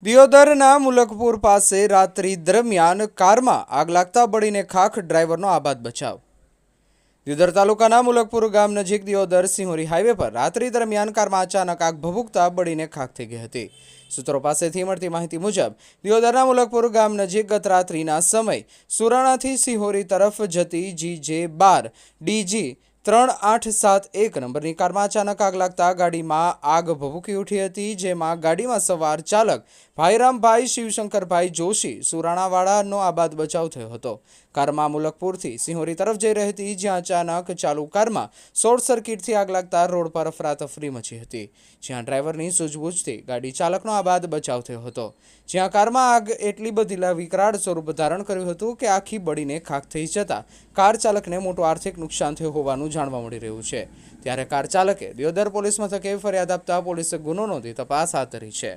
દિયોદરના મુલકપુર પાસે રાત્રિ દરમિયાન કારમાં આગ લાગતા બળીને ખાખ, ડ્રાઈવરનો આબાદ બચાવ। દિયોદર તાલુકાના મુલકપુર ગામ નજીક દિયોદર સિહોરી હાઈવે પર રાત્રિ દરમિયાન કારમાં અચાનક આગ ભભૂકતા બળીને ખાખ થઈ ગઈ હતી। સૂત્રો પાસેથી મળતી માહિતી મુજબ દિયોદરના મુલકપુર ગામ નજીક ગત રાત્રિના સમય સુરાણાથી સિહોરી તરફ જતી GJ12 DG 3871 નંબરની કારમાં અચાનક આગ લાગતા ગાડીમાં આગ ભભૂકી ઉઠી હતી, જેમાં ગાડીમાં સવાર ચાલક ભાઈરામભાઈ શિવશંકરભાઈ જોશી સુરાણાવાળાનો આબાદ બચાવ થયો હતો। કારમાં મુલકપુરથી સિહોરી તરફ જઈ રહી હતી, જ્યાં અચાનક ચાલુ કારમાં શોર્ટ સર્કિટથી આગ લાગતા રોડ પર અફરાતફરી મચી હતી, જ્યાં ડ્રાઈવરની સૂઝબૂછથી ગાડી ચાલકનો આબાદ બચાવ થયો હતો। જ્યાં કારમાં આગ એટલી બધી વિકરાળ સ્વરૂપ ધારણ કર્યું હતું કે આખી બળીને ખાખ થઈ જતા કાર ચાલકને મોટું આર્થિક નુકસાન થયું હોવાનું જાણવા મળી રહ્યું છે। ત્યારે કાર ચાલકે દિયોદર પોલીસ મથકે ફરિયાદ આપતા પોલીસે ગુનો નોંધી તપાસ હાથ ધરી છે।